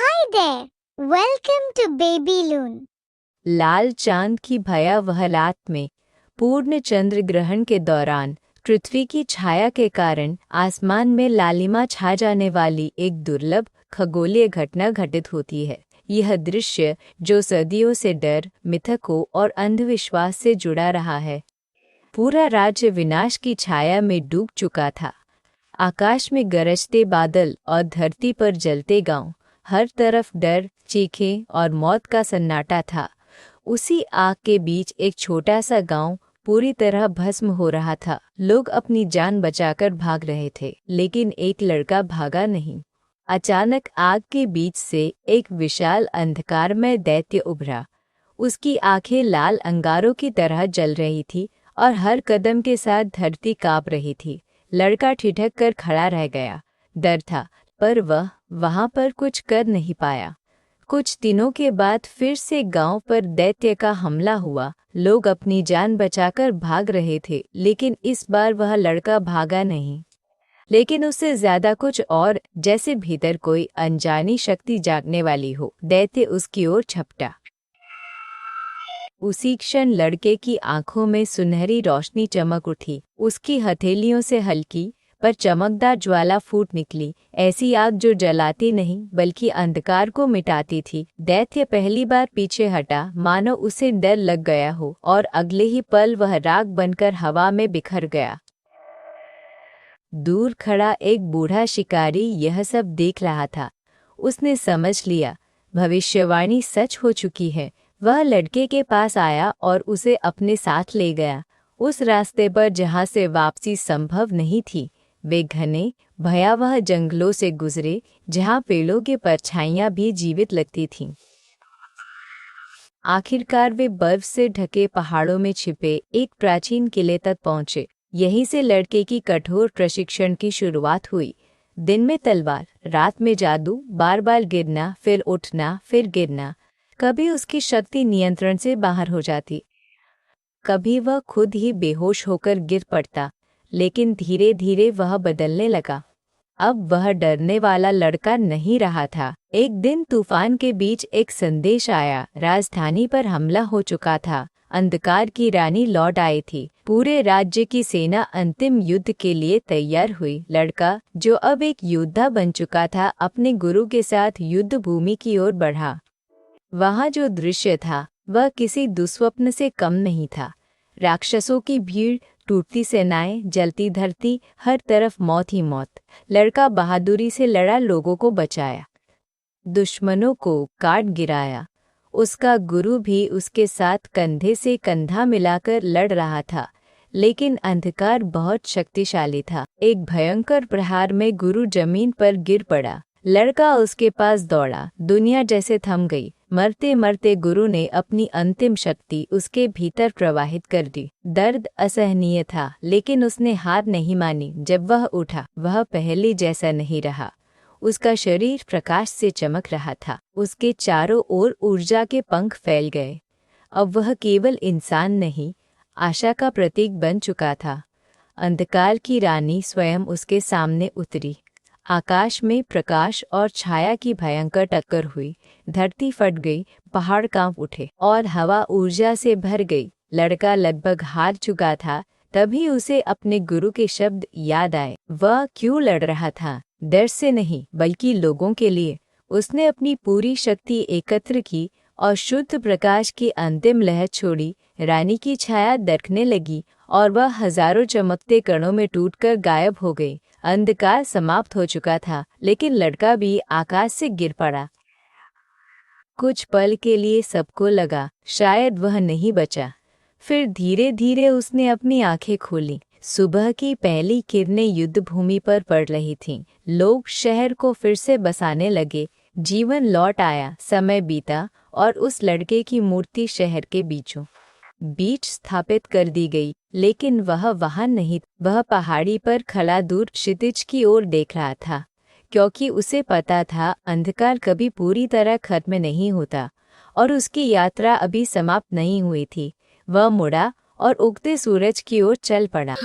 Hi there. Welcome to Baby Loon. लाल चांद की भयावह रात में पूर्ण चंद्र ग्रहण के दौरान पृथ्वी की छाया के कारण आसमान में लालिमा छा जाने वाली एक दुर्लभ खगोलीय घटना घटित होती है। यह दृश्य जो सदियों से डर, मिथकों और अंधविश्वास से जुड़ा रहा है। पूरा राज्य विनाश की छाया में डूब चुका था। आकाश में गरजते बादल और धरती पर जलते गांव, हर तरफ डर, चीखें और मौत का सन्नाटा था। उसी आग के बीच एक छोटा सा गांव पूरी तरह भस्म हो रहा था। लोग अपनी जान बचाकर भाग रहे थे, लेकिन एक लड़का भागा नहीं। अचानक आग के बीच से एक विशाल अंधकारमय दैत्य उभरा। उसकी आंखें लाल अंगारों की तरह जल रही थी और हर कदम के साथ धरती कांप रही थी। लड़का ठिठक कर खड़ा रह गया। डर था, पर वह वहां पर कुछ कर नहीं पाया। कुछ दिनों के बाद फिर से गांव पर दैत्य का हमला हुआ। लोग अपनी जान बचाकर भाग रहे थे, लेकिन इस बार वह लड़का भागा नहीं, लेकिन उससे ज्यादा कुछ और, जैसे भीतर कोई अनजानी शक्ति जागने वाली हो। दैत्य उसकी ओर झपटा। उसी क्षण लड़के की आंखों में सुनहरी रोशनी चमक उठी। उसकी हथेलियों से हल्की पर चमकदार ज्वाला फूट निकली, ऐसी आग जो जलाती नहीं बल्कि अंधकार को मिटाती थी। दैत्य पहली बार पीछे हटा, मानो उसे डर लग गया हो, और अगले ही पल वह राख बनकर हवा में बिखर गया। दूर खड़ा एक बूढ़ा शिकारी यह सब देख रहा था। उसने समझ लिया, भविष्यवाणी सच हो चुकी है। वह लड़के के पास आया और उसे अपने साथ ले गया, उस रास्ते पर जहां से वापसी संभव नहीं थी। वे घने भयावह जंगलों से गुजरे, जहां पेड़ों की परछाइयां भी जीवित लगती थीं। आखिरकार वे बर्फ से ढके पहाड़ों में छिपे एक प्राचीन किले तक पहुंचे। यहीं से लड़के की कठोर प्रशिक्षण की शुरुआत हुई। दिन में तलवार, रात में जादू, बार बार गिरना, फिर उठना, फिर गिरना। कभी उसकी शक्ति नियंत्रण से बाहर हो जाती, कभी वह खुद ही बेहोश होकर गिर पड़ता, लेकिन धीरे धीरे वह बदलने लगा। अब वह डरने वाला लड़का नहीं रहा था। एक दिन तूफान के बीच एक संदेश आया। राजधानी पर हमला हो चुका था। अंधकार की रानी लौट आई थी। पूरे राज्य की सेना अंतिम युद्ध के लिए तैयार हुई। लड़का, जो अब एक योद्धा बन चुका था, अपने गुरु के साथ युद्ध भूमि की ओर बढ़ा। वहां जो दृश्य था वह किसी दुस्वप्न से कम नहीं था। राक्षसों की भीड़, टूटती सेनाएं, जलती धरती, हर तरफ मौत ही मौत। लड़का बहादुरी से लड़ा, लोगों को बचाया, दुश्मनों को काट गिराया। उसका गुरु भी उसके साथ कंधे से कंधा मिलाकर लड़ रहा था, लेकिन अंधकार बहुत शक्तिशाली था। एक भयंकर प्रहार में गुरु जमीन पर गिर पड़ा। लड़का उसके पास दौड़ा। दुनिया जैसे थम गई। मरते मरते गुरु ने अपनी अंतिम शक्ति उसके भीतर प्रवाहित कर दी। दर्द असहनीय था, लेकिन उसने हार नहीं मानी। जब वह उठा, वह पहले जैसा नहीं रहा। उसका शरीर प्रकाश से चमक रहा था। उसके चारों ओर ऊर्जा के पंख फैल गए। अब वह केवल इंसान नहीं, आशा का प्रतीक बन चुका था। अंधकार की रानी स्वयं उसके सामने उतरी। आकाश में प्रकाश और छाया की भयंकर टक्कर हुई। धरती फट गई, पहाड़ कांप उठे और हवा ऊर्जा से भर गई। लड़का लगभग हार चुका था, तभी उसे अपने गुरु के शब्द याद आए। वह क्यों लड़ रहा था? डर से नहीं, बल्कि लोगों के लिए। उसने अपनी पूरी शक्ति एकत्र की और शुद्ध प्रकाश की अंतिम लहर छोड़ी। रानी की छाया दरकने लगी और वह हजारों चमकते कणों में टूटकर गायब हो गई। अंधकार समाप्त हो चुका था, लेकिन लड़का भी आकाश से गिर पड़ा। कुछ पल के लिए सबको लगा शायद वह नहीं बचा। फिर धीरे धीरे उसने अपनी आंखें खोली। सुबह की पहली किरणें युद्ध भूमि पर पड़ रही थीं। लोग शहर को फिर से बसाने लगे। जीवन लौट आया। समय बीता और उस लड़के की मूर्ति शहर के बीचों बीच स्थापित कर दी गई, लेकिन वह वहां नहीं। वह पहाड़ी पर खड़ा दूर क्षितिज की ओर देख रहा था, क्योंकि उसे पता था अंधकार कभी पूरी तरह खत्म नहीं होता और उसकी यात्रा अभी समाप्त नहीं हुई थी। वह मुड़ा और उगते सूरज की ओर चल पड़ा।